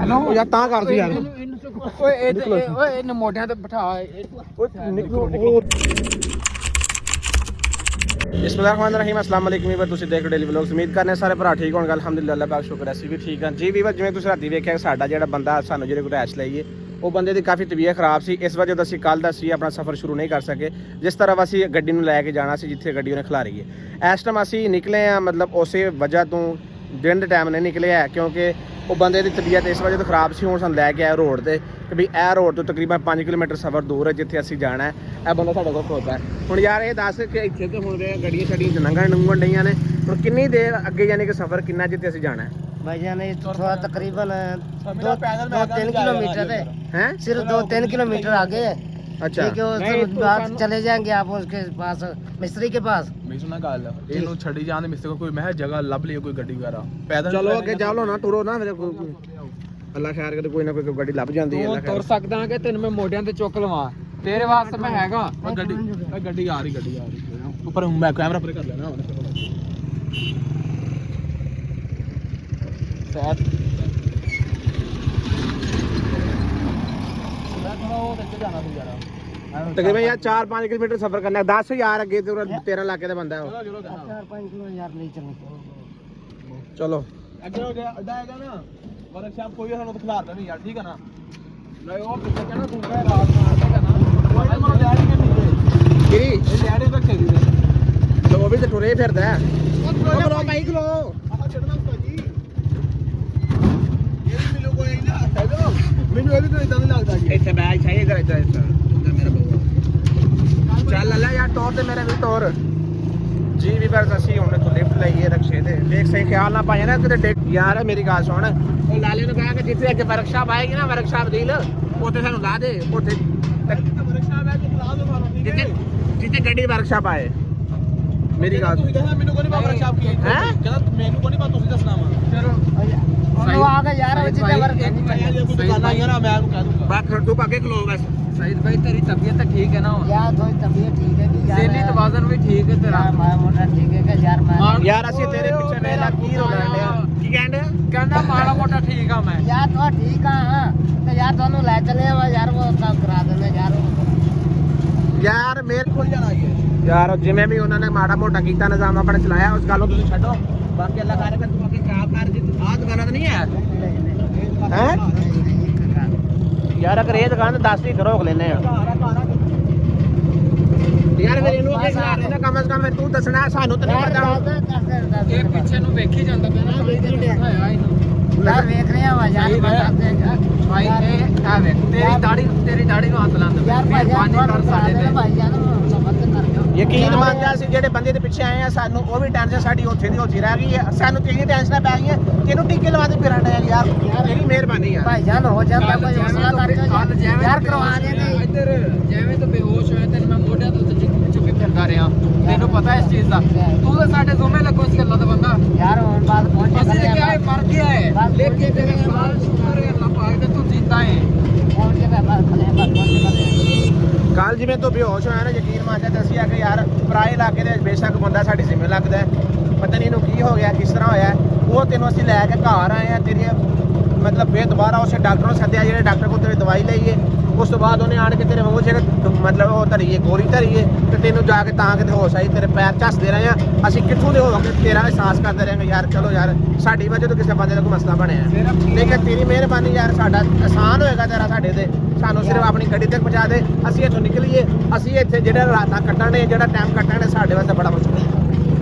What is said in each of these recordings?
Hello ਯਾਰ ਤਾਂ ਕਰ ਸੀ ਯਾਰ ਓਏ ਇਹਨੂੰ ਮੋਢਿਆਂ ਤੇ ਬਿਠਾ ਬਿਸਮਿਲ੍ਲਾਹਿਰਰਹਿਮਾਨਿਰਰਹੀਮ अस्सलाम वालेकुम ਵੀਰ ਤੁਸੀਂ ਦੇਖ ਰਹੇ ਡੇਲੀ ਵਲੌਗਸ ਉਮੀਦ ਕਰਨੇ ਸਾਰੇ ਭਰਾ ਠੀਕ ਹੋਣਗੇ ਅਲਹਮਦੁਲਿल्लाह ਅੱਲਾਹ ਪਾਕ ਸ਼ੁਕਰ ਅਸੀਂ ਵੀ ਠੀਕ ਹਾਂ ਜੀ ਵੀਰ ਜਿਵੇਂ ਤੁਸੀਂ ਰਾਤੀ ਵੇਖਿਆ ਸਾਡਾ ਜਿਹੜਾ ਬੰਦਾ ਸਾਨੂੰ ਜਿਹੜੇ ਕੋਲ ਰੈਸ਼ ਲਈਏ ਉਹ ਬੰਦੇ ਦੀ ਕਾਫੀ ਤਬੀਅਤ ਖਰਾਬ ਸੀ ਇਸ ਵਜ੍ਹਾ ਤੋਂ ਅਸੀਂ ਕੱਲ ਦਾ ਸੀ ਆਪਣਾ ਸਫ਼ਰ ਸ਼ੁਰੂ ਨਹੀਂ ਕਰ ਸਕੇ ਜਿਸ ਤਰ੍ਹਾਂ ਅਸੀਂ ਗੱਡੀ ਨੂੰ ਲੈ ਕੇ ਜਾਣਾ ਸੀ ਜਿੱਥੇ ਗੱਡੀ ਉਹਨੇ ਖਿਲਾਰੀ ਹੈ ਇਸ ਟਾਈਮ ਅਸੀਂ ਨਿਕਲੇ ਆ ਮਤਲਬ ਉਸੇ ਵਜ੍ਹਾ ਤੋਂ ਦਿਨ ਦੇ ਟਾਈਮ ਨਹੀਂ ਨਿਕਲੇ ਆ ਕਿਉਂਕਿ ਉਹ ਬੰਦੇ ਦੀ ਤਬੀਅਤ ਇਸ ਵਜ੍ਹਾ ਤੋਂ ਖਰਾਬ ਸੀ ਹੁਣ ਸਾਨੂੰ ਲੈ ਕੇ ਆਇਆ ਰੋਡ ਤੇ ਕਿ ਵੀ ਇਹ ਰੋਡ ਤੋਂ ਤਕਰੀਬਨ 5 ਕਿਲੋਮੀਟਰ ਸਫ਼ਰ ਦੂਰ ਹੈ ਜਿੱਥੇ ਅਸੀਂ ਜਾਣਾ ਹੈ ਇਹ ਬੰਦਾ ਸਾਡੇ ਕੋਲ ਖਲੋਤਾ ਹੈ ਹੁਣ ਯਾਰ ਇਹ ਦੱਸ ਕਿ ਇੱਥੇ ਤੇ ਹੁਣ ਗੱਡੀਆਂ ਛੱਡੀਆਂ ਲੰਘਣ ਡਈਆਂ ਨੇ ਹੁਣ ਕਿੰਨੀ ਦੇਰ ਅੱਗੇ ਯਾਨੀ ਕਿ ਸਫ਼ਰ ਕਿੰਨਾ ਜਿੱਥੇ ਅਸੀਂ ਜਾਣਾ ਹੈ भाईजान ये थोड़ा तकरीबन 2-3 किलोमीटर है हैं सिर्फ 2-3 किलोमीटर आगे है अच्छा ठीक है उसके बाद चले जाएंगे आप उसके पास मिस्त्री के पास ਮੈਂ ਸੁਣਾ ਗੱਲ ਇਹਨੂੰ ਛੱਡੀ ਜਾਂਦੇ ਮਿਸਟਰ ਕੋਈ ਮੈਂ ਜਗ੍ਹਾ ਲੱਭ ਲਈ ਕੋਈ ਗੱਡੀ ਵਗੈਰਾ ਪੈਦਲ ਚਲੋ ਅੱਗੇ ਜਾਓ ਨਾ ਟੁਰੋ ਨਾ ਮੇਰੇ ਕੋਲ ਅੱਲਾ ਖੈਰ ਕਰੇ ਕੋਈ ਨਾ ਕੋਈ ਗੱਡੀ ਲੱਭ ਜਾਂਦੀ ਹੈ ਤੂੰ ਤੁਰ ਸਕਦਾ ਕਿ ਤੈਨੂੰ ਮੈਂ ਮੋਢਿਆਂ ਤੇ ਚੁੱਕ ਲਵਾਂ ਤੇਰੇ ਵਾਸਤੇ ਮੈਂ ਹੈਗਾ ਗੱਡੀ ਆ ਰਹੀ ਉੱਪਰ ਮੈਂ ਕੈਮਰਾ ਪਰੇ ਕਰ ਲੈਣਾ ਹੁਣ ਸਾਥ ਮੈਂ ਥੋੜਾ ਉਹ ਵਿੱਚ ਜਾਣਾ ਸੀ ਯਾਰ ਤਕਰੀਬਨ ਯਾਰ 4-5 ਕਿਲੋਮੀਟਰ ਸਫ਼ਰ ਕਰਨਾ 10 ਯਾਰ ਅੱਗੇ ਤੇ 13 ਇਲਾਕੇ ਦਾ ਬੰਦਾ ਹੈ 4-5 किलो यार नहीं चलने ਚਲੋ ਅੱਗੇ ਹੋ ਗਿਆ ਅੱਡਾ ਹੈਗਾ ਨਾ ਵਰਕਸ਼ਾਪ ਕੋਈ ਸਾਨੂੰ ਖਿਲਾਰਦਾ ਨਹੀਂ ਯਾਰ ਠੀਕ ਹੈ ਨਾ ਲੈ ਉਹ ਪਿੱਛੇ ਕਹਿਣਾ ਤੂੰ ਕਹਿ ਰਾਤ ਮਾਰਦਾ ਨਾ ਕੋਈ ਮਨ ਲੈਣੀ ਨਹੀਂ ਕਿਹੜੀ ਇਹ ਲੈਣੇ ਤਾਂ ਚਾਹੀਦੀ ਹੈ ਲੋ ਉਹ ਵੀ ਤੇ ਟੁਰੇ ਫਿਰਦਾ ਹੈ ਉਹ ਖਲੋ ਭਾਈ ਖਲੋ ਆਹ ਛੱਡਣਾ ਭਾਜੀ ਇਹ ਵੀ ਮਿਲੂ ਕੋਈ ਨਾ ਹੈਲੋ ਮੈਨੂੰ ਇਹ ਵੀ ਤਾਂ ਇਦਾਂ ਨਹੀਂ ਲੱਗਦਾ ਜੀ ਇੱਥੇ ਬੈਠ ਚਾਹੀਏ ਇੱਧਰ ਮੇਰਾ ਬਾਬੂ ਚੱਲ ਅੱਲਾ ਯਾਰ ਟੋਰ ਤੇ ਮੇਰੇ ਵੀ ਟੋਰ ਜੀ ਵੀ ਬਸ ਅਸੀਂ ਹੁਣ ਤੋਂ ਲਿਫਟ ਲਈਏ ਰਕਸ਼ੇ ਤੇ ਦੇਖ ਸਹੀ ਖਿਆਲ ਨਾ ਪਾਏ ਨਾ ਕਿਤੇ ਯਾਰ ਮੇਰੀ ਗੱਲ ਸੁਣ ਉਹ ਲਾਲੇ ਨੂੰ ਕਹਾ ਕਿ ਜਿੱਥੇ ਅੱਗੇ ਵਰਕਸ਼ਾਪ ਆਏਗੀ ਨਾ ਵਰਕਸ਼ਾਪ ਡੀਲ ਉੱਥੇ ਸਾਨੂੰ ਲਾ ਦੇ ਉੱਥੇ ਵਰਕਸ਼ਾਪ ਹੈ ਤੇ ਲਾ ਦੋ ਸਾਨੂੰ ਜਿੱਥੇ ਗੱਡੀ ਵਰਕਸ਼ਾਪ ਆਏ ਮੇਰੀ ਗੱਲ ਤੁਸੀਂ ਦੱਸਣਾ ਮੈਨੂੰ ਕੋਈ ਨਹੀਂ ਪਤਾ ਵਰਕਸ਼ਾਪ ਕੀ ਹੈ ਕਹਿੰਦਾ ਮੈਨੂੰ ਕੋਈ ਨਹੀਂ ਪਤਾ ਤੁਸੀਂ ਦੱਸਣਾ ਵਾ चलो आगे यार जितना वर्क ਕੋਈ ਦੁਕਾਨਾਂ ਆਈਆਂ ਨਾ ਮੈਂ ਉਹਨੂੰ ਕਹਿ ਦੂੰਗਾ ਬਸ ਤੂੰ ਪਾ ਕੇ ਖਲੋ ਬਸ सईद भाई तेरी तबीयत तो ठीक है ना यार थोड़ी तबीयत ठीक है कि यार सेहनी तवाज़ुन भी ठीक है तेरा यार मारा मोटा ठीक है कि यार मैं ਯਾਰ ਅਸੀਂ ਤੇਰੇ ਪਿੱਛੇ ਵੇਲਾ ਕੀ ਰੋਣਾ ਲਿਆ ਕੀ ਕਹਿੰਦੇ कहना माड़ा मोटा ठीक है मैं यार तो ठीक है तो यार दोनों ले चले यार वो काम करा देना यार ਯਾਰ ਮੇਰੇ खुल जाना ये ਯਾਰ ਜਿਵੇਂ ਵੀ ਉਹਨਾਂ ਨੇ ਮਾੜਾ ਮੋਟਾ ਕੀਤਾ ਨਿਜ਼ਾਮ ਆਪਣਾ ਚਲਾਇਆ ਉਸ ਗੱਲ ਨੂੰ ਤੁਸੀਂ ਛੱਡੋ ਬਾਕੀ ਅੱਲਾ ਕਰੇ ਕਿ ਤੂੰ ਅੱਗੇ ਖਰਾਬ ਕਰ ਜਿੱਤ ਆਹ ਦੁਕਾਨਾਂ ਤੇ ਨਹੀਂ ਹੈ ਯਾਰ ਅਗਰ ਇਹ ਦੁਕਾਨ 10 ਹੀ ਰੋਕ ਲੈਨੇ ਆ ਯਾਰ ਫਿਰ ਇਹਨੂੰ ਅੱਗੇ ਖਿਲਾ ਰਹੇ ਨਾ ਕਮ ਸੇ ਕਮ ਤੂੰ ਦੱਸਣਾ ਸਾਨੂੰ ਤਾਂ ਨਹੀਂ ਪਤਾ ये पीछे नु वेखी ਜਾਂਦਾ ਪਿਆ ਨਾ ਬਈ ਤੇ ਆਇਆ ਇਹਨੂੰ यार देख रहे हैं यार भाई ये आ ਵੇਖ ਤੇਰੀ ਦਾੜੀ ਨੂੰ ਹੱਥ ਲਾਉਂਦਾ यार ਮਿਹਰਬਾਨੀ ਕਰ ਸਾਡੇ ਤੇ भाई जान मत कर ਯਕੀਨ ਮੰਨਦਾ ਸੀ ਜਿਹੜੇ ਬੰਦੇ ਦੇ ਪਿੱਛੇ ਆਏ ਆ ਸਾਨੂੰ ਉਹ ਵੀ ਟੈਨਸ਼ਨ ਸਾਡੀ ਉੱਥੇ ਦੀ ਉੱਥੇ ਰਹਿ ਗਈ ਹੈ ਸਾਨੂੰ ਤੇ ਇਹ ਟੈਨਸ਼ਨਾਂ ਪੈ ਗਈਆਂ ਤੈਨੂੰ ਟਿੱਕੇ ਲਵਾ ਦੇ ਫਿਰਾਂ ਯਾਰ ਤੇਰੀ ਮਿਹਰਬਾਨੀ ਯਾਰ भाई जान हो जाता कोई मसला कर यार करवा देंगे ਇੱਧਰ ਜਿਵੇਂ ਤੂੰ ਬੇਹੋਸ਼ ਹੋਇਆ ਤੈਨੂੰ ਮੈਂ ਮੋਢਿਆਂ ਤੋਂ ਚੁੱਕੀ ਫਿਰਦਾ ਰਿਹਾ ਤੈਨੂੰ ਪਤਾ ਇਸ ਚੀਜ਼ ਦਾ ਤੂੰ ਤਾਂ ਸਾਡੇ ਦੋਵੇਂ ਲੱਗੋ ਸੀ ਅੱਲਾ ਦਾ ਬੰਦਾ यार और बात पहुंचे ਅਸੀਂ ਤੇ ਕਿਹਾ ਮਰ ਗਿਆ ਹੈ ਲੇਕਿਨ ਤੇਰੇ ਸਾਲ ਸ਼ੁਕਰ ਹੈ ਅੱਲਾ ਪਾਕ ਤੇ ਤੂੰ ਜਿੰਦਾ ਹੈ पहुंचे बात खले बात पहुंचे ਕੱਲ ਜਿਵੇਂ ਤੂੰ ਬੇਹੋਸ਼ ਹੋਇਆ ਨਾ ਯਕੀਨ ਮੰਨਦਾ ਤੇ ਅਸੀਂ ਆ ਕੇ ਯਾਰ ਪਰਾਏ ਇਲਾਕੇ ਦੇ ਬੇਸ਼ੱਕ ਬੰਦਾ ਸਾਡੀ ਜ਼ਿੰਮੇ ਲੱਗਦਾ ਪਤਾ ਨਹੀਂ ਇਹਨੂੰ ਕੀ ਹੋ ਗਿਆ ਕਿਸ ਤਰ੍ਹਾਂ ਹੋਇਆ ਉਹ ਤੈਨੂੰ ਅਸੀਂ ਲੈ ਕੇ ਘਰ ਆਏ ਆ ਤੇਰੀ ਮਤਲਬ ਫੇਰ ਦੁਬਾਰਾ ਉਸੇ ਡਾਕਟਰ ਨੂੰ ਸੱਦਿਆ ਜਿਹੜੇ ਡਾਕਟਰ ਕੋਲ ਤੇਰੀ ਦਵਾਈ ਲਈਏ ਉਸ ਤੋਂ ਬਾਅਦ ਉਹਨੇ ਆਣ ਕੇ ਤੇਰੇ ਮੂੰਹ 'ਚ ਮਤਲਬ ਉਹ ਧਰੀਏ ਗੋਲੀ ਧਰੀਏ ਤੇ ਤੈਨੂੰ ਜਾ ਕੇ ਤਾਂ ਕਿਤੇ ਹੋਸ਼ ਆਈ ਤੇਰੇ ਪੈਰ ਝੱਸਦੇ ਰਹੇ ਆ ਅਸੀਂ ਕਿੱਥੋਂ ਦੇ ਹੋਵਾਂਗੇ ਤੇਰਾ ਅਹਿਸਾਸ ਕਰਦੇ ਰਹੇ ਯਾਰ ਚਲੋ ਯਾਰ ਸਾਡੀ ਵਜ੍ਹਾ ਤੋਂ ਕਿਸੇ ਬੰਦੇ ਦਾ ਕੋਈ ਮਸਲਾ ਬਣਿਆ ਲੇਕਿਨ ਤੇਰੀ ਮਿਹਰਬਾਨੀ ਯਾਰ ਸਾਡਾ ਆਸਾਨ ਹੋਏਗਾ ਤੇਰਾ ਸਾਡੇ ਤੇ ਸਾਨੂੰ ਸਿਰਫ ਆਪਣੀ ਗੱਡੀ ਤੱਕ ਪਹੁੰਚਾ ਦੇ ਅਸੀਂ ਇੱਥੋਂ ਨਿਕਲੀਏ ਅਸੀਂ ਇੱਥੇ ਜਿਹੜੇ ਰਾਤਾਂ ਕੱਟਣੇ ਜਿਹੜਾ ਟਾਈਮ ਕੱਟਣੇ ਸਾਡੇ ਵਾਸਤੇ ਬੜਾ ਮੁਸ਼ਕਿਲ ਹੈ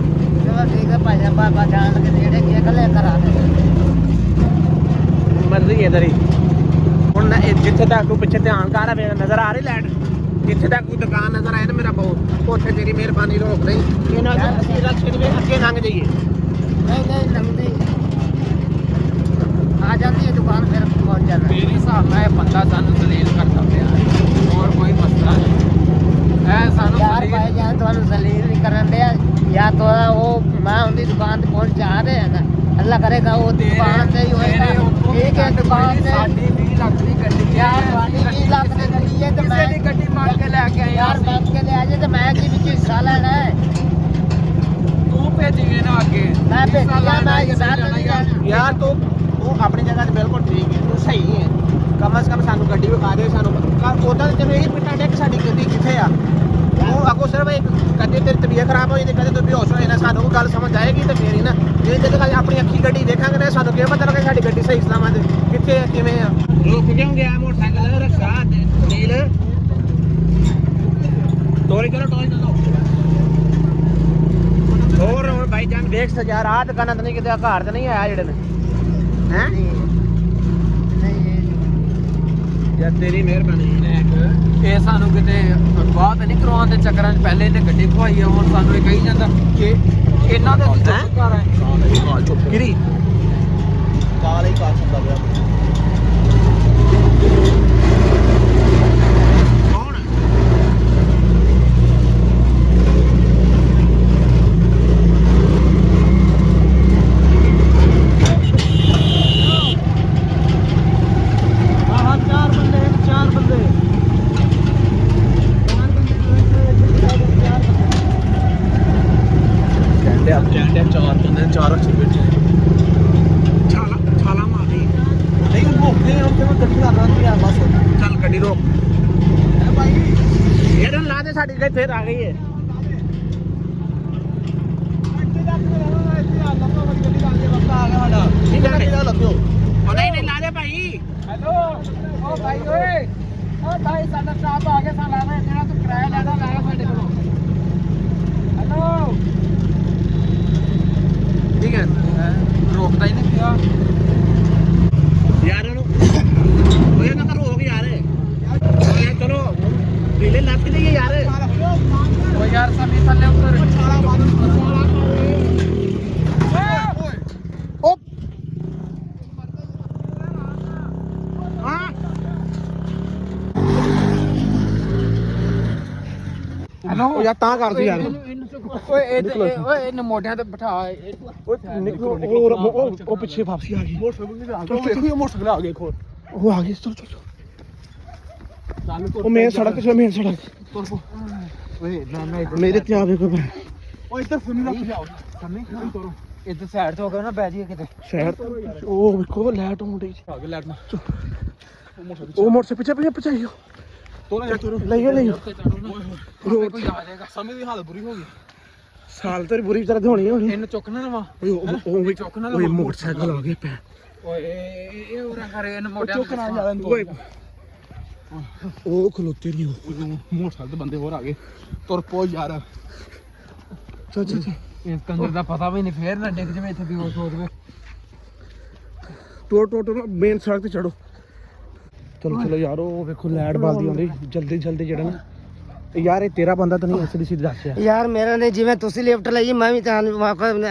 चलो ठीक है भाई जान बाबा जान के नेड़े के कले करा दे ਮਰਜ਼ੀ ਹੈ ਤੇਰੀ ਹੁਣ ਜਿੱਥੇ ਤੱਕ ਤੂੰ ਪਿੱਛੇ ਧਿਆਨ ਕਰ ਰਿਹਾ ਨਜ਼ਰ ਆ ਰਹੀ ਲੈਟ ਜਿੱਥੇ ਤੱਕ ਕੋਈ ਦੁਕਾਨ ਨਜ਼ਰ ਆਏ ਨਾ ਮੇਰਾ ਬਹੁਤ ਉੱਥੇ ਤੇਰੀ ਮਿਹਰਬਾਨੀ ਰੋਕ ਲਈ ਇਹਨਾਂ ਨੂੰ ਅਸੀਂ ਰਸਤੇ ਦੇ ਅੱਗੇ ਲੰਘ ਜਾਈਏ नहीं लंगदी आ जाती है दुकान फिर पहुंच जाना ਮੇਰੇ ਹਿਸਾਬ ਨਾਲ ਇਹ ਬੰਦਾ ਸਾਨੂੰ ਦਲੀਲ ਕਰਦਾ ਪਿਆ ਹੋਰ ਕੋਈ ਮਸਲਾ ਨਹੀਂ ਐ ਸਾਨੂੰ यार भाई जान तो जलील नहीं करन दे या तो वो मैं उनकी दुकान पे पहुंच जा रहे हैं ना अल्लाह करेगा वो दुकान से ही होएगा ठीक है दुकान से ਸਾਡੀ 20 ਲੱਖ ਦੀ ਗੱਡੀ यार वाली 20 लाख की गली है तो ਕਿਸੇ ਦੀ मैं ਗੱਡੀ ਮਾਰ ਕੇ ਲੈ ਕੇ ਆਏ यार बैंक के ले आजे तो मैं की बीच हिस्सा लेना है ਤੂੰ ਭੇਜੀਏ ਨਾ ਅੱਗੇ मैं भेजिया मैं हिसाब नहीं जाना ਯਾਰ ਤੂੰ ਉਹ ਆਪਣੀ ਜਗ੍ਹਾ ਤੇ ਬਿਲਕੁਲ ਠੀਕ ਹੈ, ਤੂੰ ਸਹੀ ਹੈ। ਕਮ ਸੇ ਕਮ ਸਾਨੂੰ ਗੱਡੀ ਵਿਖਾ ਦੇ, ਸਾਨੂੰ ਉਦਾਂ ਤੇ ਤੈਨੂੰ ਇਹ ਪਿੱਟਾਂ ਡੇ ਕਿ ਸਾਡੀ ਗੱਡੀ ਕਿੱਥੇ ਆ। ਉਹ ਅੱਗੋਂ ਸਿਰਫ ਇੱਕ ਕਦੇ ਤੇਰੀ ਤਬੀਅਤ ਖਰਾਬ ਹੋ ਜਾਂਦੀ, ਕਦੇ ਤੂੰ ਬੇਹੋਸ਼ ਹੋ ਜਾਣਾ, ਸਾਨੂੰ ਗੱਲ ਸਮਝ ਆਏਗੀ ਤੇ ਫੇਰ ਹੀ ਨਾ। ਜੇ ਤੇ ਆਪਣੀ ਅੱਖੀ ਗੱਡੀ ਦੇਖਾਂਗੇ ਤੇ ਸਾਨੂੰ ਕਿਵੇਂ ਪਤਾ ਲੱਗੇ ਸਾਡੀ ਗੱਡੀ ਸਹੀ ਸਲਾਮਤ ਕਿੱਥੇ ਆ ਕਿਵੇਂ ਆ। ਰੁਕ ਕਿਉਂ ਗਿਆ ਮੋਟਰਸਾਈਕਲ ਰਖਾ ਨੀਲ ਤੋਰੀ ਚਲੋ ਟੋਲ ਚਲੋ। ਹੋਰ ਹੁਣ ਭਾਈ ਜਾਨ ਦੇਖ ਸ ਯਾਰ ਆਹ ਦੁਕਾਨਾਂ ਤਾਂ ਨਹੀਂ ਕਿਤੇ ਘਰ ਤਾਂ ਨਹੀਂ ਆਇਆ ਜਿਹੜੇ ਨੇ ਹੈ ਯਾਰ ਤੇਰੀ ਮਿਹਰਬਾਨੀ ਇਹ ਸਾਨੂੰ ਕਿਤੇ ਬਾਤ ਨਹੀਂ ਕਰਵਾਉਣ ਦੇ ਚੱਕਰਾਂ 'ਚ ਪਹਿਲੇ ਇਹਨੇ ਗੱਡੀ ਖਵਾਈ ਆ, ਹੁਣ ਸਾਨੂੰ ਇਹ ਕਹੀ ਜਾਂਦਾ ਕਿ ਇਹਨਾਂ ਦੇ ਘਰ ਆਏ ਚੁੱਪ ਕਿਰੀ ਕਾਲ ਹੀ ਕਾਲ ਹੁੰਦਾ ਪਿਆ। ਕੌਣ ਚਾਰ ਬੰਦੇ ਚਾਰ ਅੱਛੇ ਬੈਠੇ ਛਾਲਾ ਮਾਰੀ ਨਹੀਂ ਉਹ ਭੁੱਖਦੇ ਹੁਣ ਤੇ ਮੈਂ ਗੱਡੀ ਲਾ ਰਹੀ ਆ ਬਸ। ਚੱਲ ਗੱਡੀ ਰੋਕ ਹੈ ਭਾਈ ਇਹਨਾਂ ਲਾ ਦੇ ਸਾਡੀ ਗੱਡੀ ਫੇਰ ਆ ਗਈ ਹੈ। ਉਹ ਨਹੀਂ ਲਾ ਦੇ ਭਾਈ। ਹੈਲੋ ਓ ਭਾਈ ਓਏ ਓ ਭਾਈ ਸਾਡਾ ਸਟਾਫ ਆ ਗਿਆ ਸਾਡਾ ਜਿਹੜਾ ਤੂੰ ਕਿਰਾਇਆ ਲੈਦਾ ਲੈ ਸਾਡੇ ਕੋਲੋਂ। ਹੈਲੋ ਠੀਕ ਹੈ ਰੋਕਦਾ ਹੀ ਨਹੀਂ ਪਿਆ ਯਾਰ ਉਹਨੂੰ ਉਹ ਨਾ ਕਰੋ ਹੋ ਗਿਆ ਯਾਰ ਚਲੋ ਢੀਲੇ ਲੱਗ ਜਾਈਏ ਯਾਰ। ਓ ਯਾਰ ਸਮੀ ਥੱਲੇ ਉੱਤਰ ਓ ਹਾਂ ਹੈਲੋ ਉਹ ਯਾਰ ਤਾਂ ਕਰ ਸੀ ਯਾਰ। ਓਏ ਇਹਨੂੰ ਮੋਢਿਆਂ ਤੇ ਬਿਠਾ ਓਏ ਨਿਕਲੋ ਉਹ ਪਿੱਛੇ ਵਾਪਸੀ ਆ ਗਈ। ਮੋਟਰਸਾਈਕਲ ਆ ਗਏ ਖੋਲ ਉਹ ਆ ਗਈ ਚਲੋ ਚਲੋ ਉਹ ਮੇਨ ਸੜਕ ਤੇ ਮੇਨ ਸੜਕ ਤੁਰ ਪੋ ਓਏ ਨਾ ਮੇਰੇ ਤੇ ਆਵੇ ਕੋਈ ਓ ਇੱਧਰ ਸੁਣੀ ਰੱਖ ਜਾਓ ਸੰਨੀ ਤੁਰੋ ਇੱਧਰ ਸਾਈਡ ਤੇ ਹੋ ਗਿਆ ਨਾ ਬਹਿ ਜਾਈਏ ਕਿਤੇ ਸ਼ਹਿਰ ਉਹ ਵੇਖੋ ਲੈਟ ਆਉਣ ਡਈ ਆ ਗਏ ਲੈਟ ਨਾ ਉਹ ਮੋਟਰ ਪਿੱਛੇ ਪਿੱਛੇ ਤੋਰੋ ਲਈਓ ਕੋਈ ਆ ਜਾਏਗਾ। ਸਮੇਂ ਦੀ ਹਾਲਤ ਬੁਰੀ ਹੋ ਗਈ। ਸਾਲ ਤੇਰੀ ਬੁਰੀ ਤਰ੍ਹਾਂ ਹੋਣੀ ਹੋਣੀ। ਇਹਨੂੰ ਚੁੱਕਣਾ ਨਾ ਵਾ ਉਹ ਚੁੱਕ ਨਾ ਓਏ ਮੋਟਰਸਾਈਕਲ ਆ ਗਿਆ ਪੈ ਓਏ ਇਹ ਉਰਾ ਕਰੇ ਇਹਨੂੰ ਮੋਢਿਆਂ ਚੁੱਕ ਨਾ ਜ਼ਿਆਦਾ ਓਏ ਉਹ ਖਲੋਤੇ ਨਹੀਂ ਮੋਟਰਸਾਈਕਲ ਤੇ ਬੰਦੇ ਹੋਰ ਆ ਗਏ ਤੁਰ ਪੋ ਯਾਰ। ਚੱਲ ਇਸ ਕੰਦਰ ਦਾ ਪਤਾ ਵੀ ਨਹੀਂ ਫੇਰ ਨਾ ਡਿੱਗ ਜਵੇ ਇੱਥੇ ਵੀ ਉਹ ਸੋਚ ਵੇ ਟੋਟੋ ਮੇਨ ਸੜਕ ਤੇ ਚੜੋ। ਚਲੋ ਯਾਰ ਉਹ ਵੇਖੋ ਲੈਟ ਬਲਦੀ ਆਉਂਦੀ ਜਲਦੀ ਜਿਹੜਾ ਨਾ ਯਾਰ ਇਹ ਤੇਰਾ ਬੰਦਾ ਤਾਂ ਨਹੀਂ ਐਸਡੀ ਸੀ ਦੱਸਿਆ ਯਾਰ ਮੇਰਾ ਨੇ ਜਿਵੇਂ ਤੁਸੀਂ ਲਿਫਟ ਲਈ ਮੈਂ ਵੀ ਤਾਂ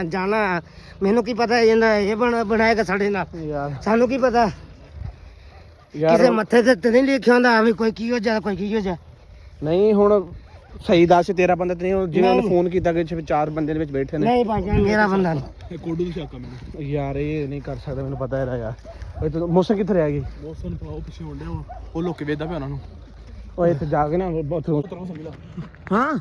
ਜਾਣਾ ਮੈਨੂੰ ਕੀ ਪਤਾ ਇਹ ਬਣਾਏਗਾ ਸਾਡੇ ਨਾਲ ਯਾਰ ਸਾਨੂੰ ਕੀ ਪਤਾ ਕਿਸੇ ਮੱਥੇ ਤੇ ਨਹੀਂ ਲਿਖਿਆ ਹੁੰਦਾ ਐਵੇਂ ਕੋਈ ਕੀ ਹੋ ਜਾ ਨਹੀਂ ਹੁਣ ਸਹੀ ਦੱਸ ਤੇਰਾ ਬੰਦਾ ਤੇ ਨਹੀਂ ਜਿਵੇਂ ਉਹਨੇ ਫੋਨ ਕੀਤਾ ਕਿ ਚਾਰ ਬੰਦੇ ਦੇ ਵਿੱਚ ਬੈਠੇ ਨੇ। ਨਹੀਂ ਭਾਈ ਮੇਰਾ ਬੰਦਾ ਨਹੀਂ। ਇਹ ਕੋਡੂ ਦੀ ਸ਼ੱਕ ਆ ਮੈਨੂੰ ਯਾਰ ਇਹ ਨਹੀਂ ਕਰ ਸਕਦਾ ਮੈਨੂੰ ਪਤਾ ਹੈ ਯਾਰ। ਓਏ ਤੂੰ ਮੌਸਮ ਕਿੱਥੇ ਰਹਿ ਗਈ? ਮੌਸਮ ਪਾਓ ਪਿੱਛੇ ਹੁੰਦੇ ਉਹ ਲੋਕੇ ਵੇਦਾ ਪਿਆ ਉਹਨਾਂ ਨੂੰ। ਓਏ ਇੱਥੇ ਜਾ ਕੇ ਨਾ ਉੱਥੇ ਹਾਂ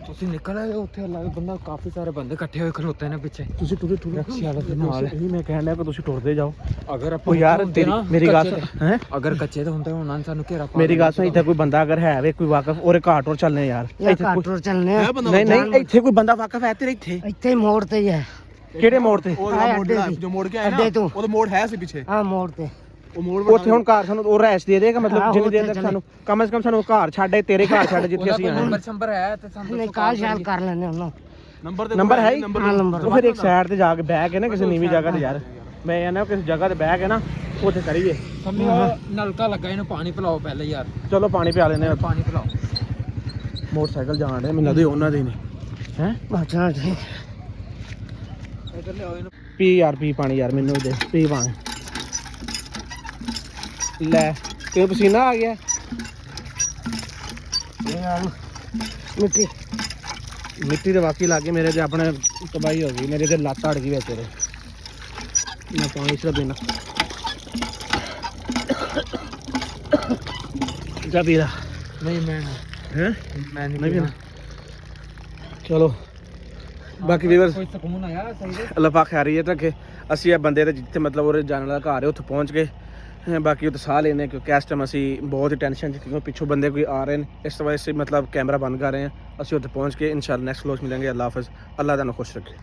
ਤੁਸੀਂ ਨਿਕਲ ਆਏ ਉੱਥੇ ਲੱਗ ਬੰਦਾ ਕਾਫੀ ਸਾਰੇ ਬੰਦੇ ਇਕੱਠੇ ਹੋਏ ਖਲੋਤੇ ਨੇ ਪਿੱਛੇ। ਤੁਸੀਂ ਟੁਰੇ ਰਕਸ਼ੇ ਵਾਲੇ ਦੇ ਨਾਲ ਇਹੀ ਮੈਂ ਕਹਿਣ ਡਿਆ ਕਿ ਤੁਸੀਂ ਟੁਰਦੇ ਜਾਓ। ਅਗਰ ਉਹ ਆਪਾਂ ਯਾਰ ਤੇਰੀ ਮੇਰੀ ਗੱਲ ਹੈ ਅਗਰ ਕੱਚੇ ਤਾਂ ਹੁੰਦੇ ਹੁਣ ਸਾਨੂੰ ਘੇਰਾ ਪਾ ਮੇਰੀ ਗੱਲ ਸੁਣ ਇੱਥੇ ਕੋਈ ਬੰਦਾ ਅਗਰ ਹੈ ਵੇ ਕੋਈ ਵਾਕਫ ਉਹਰੇ ਘਾਟੋਰ ਚੱਲਨੇ ਯਾਰ ਘਾਟੋਰ ਚੱਲਨੇ ਨਹੀਂ ਇੱਥੇ ਕੋਈ ਬੰਦਾ ਵਾਕਫ ਹੈ ਤੇਰੇ ਇੱਥੇ ਹੀ ਮੋੜ ਤੇ ਹੀ ਹੈ। ਕਿਹੜੇ ਮੋੜ ਤੇ? ਜੋ ਮੋੜ ਕੇ ਆਇਆ ਨਾ ਉਹਦਾ ਮੋੜ ਹੈ ਸੀ ਪਿੱਛੇ। ਹਾਂ ਮੋੜ ਤੇ ਉਹ ਮੋੜ ਉੱਥੇ ਹੁਣ ਘਰ ਸਾਨੂੰ ਉਹ ਰੈਸ ਦੇ ਦੇਗਾ ਮਤਲਬ ਜਿੰਨੀ ਦੇਰ ਤੱਕ ਸਾਨੂੰ ਕਮ ਸੇ ਕਮ ਸਾਨੂੰ ਘਰ ਛੱਡੇ ਤੇਰੇ ਘਰ ਛੱਡ ਜਿੱਥੇ ਅਸੀਂ ਆਏ ਨੰਬਰ ਹੈ ਤੇ ਸਾਨੂੰ ਨਹੀਂ ਕਾਲ ਸ਼ਾਲ ਕਰ ਲੈਣੇ ਉਹਨਾਂ ਨੰਬਰ ਹੈ ਨੰਬਰ ਉਹ ਫਿਰ ਇੱਕ ਸਾਈਡ ਤੇ ਜਾ ਕੇ ਬਹਿ ਕੇ ਨਾ ਕਿਸੇ ਨੀਵੀਂ ਜਗ੍ਹਾ ਤੇ ਯਾਰ ਮੈਂ ਕਹਿੰਦਾ ਕਿਸੇ ਜਗ੍ਹਾ ਤੇ ਬਹਿ ਕੇ ਨਾ ਉੱਥੇ ਕਰੀਏ। ਨਲਕਾ ਲੱਗਾ ਇਹਨੂੰ ਪਾਣੀ ਪਿਲਾਓ ਪਹਿਲੇ ਯਾਰ। ਚਲੋ ਪਾਣੀ ਪਿਆ ਲੈਨੇ ਆ। ਪਾਣੀ ਪਿਲਾਓ। ਮੋਟਰਸਾਈਕਲ ਜਾਣ ਡੇ ਮੈਨੂੰ ਲੱਗਦਾ ਉਹਨਾਂ ਦੇ ਨੇ ਹੈ। ਅੱਛਾ ਠੀਕ ਇੱਧਰ ਲਿਆਓ ਇਹਨੂੰ ਪੀ ਯਾਰ ਪੀ ਪਾਣੀ ਯਾਰ ਮੈਨੂੰ ਦੇ ਪੀ ਪਾਣੀ ਲੈ ਤੇ ਪਸੀਨਾ ਆ ਗਿਆ ਯਾਰ ਮਿੱਟੀ ਮਿੱਟੀ ਦੇ ਵਾਕੀ ਲੱਗ ਗਈ ਮੇਰੇ ਤੇ ਆਪਣੇ ਤਬਾਹੀ ਹੋ ਗਈ ਮੇਰੇ ਤੇ ਲੱਤ ਅੜ ਗਈ ਵਿੱਚ ਤੇਰੇ ਮੈਂ ਪਾਣੀ ਸਿਰ ਪੀਣਾ ਜਾ ਪੀਲਾ ਨਹੀਂ ਮੈਂ ਹੈ ਮੈਂ ਨਹੀਂ ਪੀਣਾ ਚਲੋ ਬਾਕੀ ਵੀਵਰ ਕੋਈ ਸਕੂਨ ਆਇਆ ਸਹੀ ਦੇ ਅੱਲਾਹ ਪਾਕ ਖੈਰੀਅਤ ਰੱਖੇ। ਅਸੀਂ ਇਹ ਬੰਦੇ ਦੇ ਜਿੱਥੇ ਮਤਲਬ ਉਹਦੇ ਜਾਣ ਵਾਲਾ ਘਰ ਹੈ ਉੱਥੇ ਪਹੁੰਚ ਗਏ। ਬਾਕੀ ਉੱਥੇ ਸਾਹ ਲੈਣੇ ਕਿਉਂਕਿ ਇਸ ਟਾਈਮ ਅਸੀਂ ਬਹੁਤ ਹੀ ਟੈਨਸ਼ਨ 'ਚ ਕਿਉਂਕਿ ਪਿੱਛੋਂ ਬੰਦੇ ਕੋਈ ਆ ਰਹੇ ਨੇ, ਇਸ ਵਜ੍ਹਾ ਸੇ ਮਤਲਬ ਕੈਮਰਾ ਬੰਦ ਕਰ ਰਹੇ ਹਾਂ। ਅਸੀਂ ਉੱਥੇ ਪਹੁੰਚ ਕੇ ਇਨਸ਼ਾਅੱਲਾ ਨੈਕਸਟ ਵਲੋਗ ਮਿਲਾਂਗੇ। ਅੱਲਾਹ ਹਾਫਿਜ਼, ਅੱਲਾਹ ਤੁਹਾਨੂੰ ਖੁਸ਼ ਰੱਖੇ।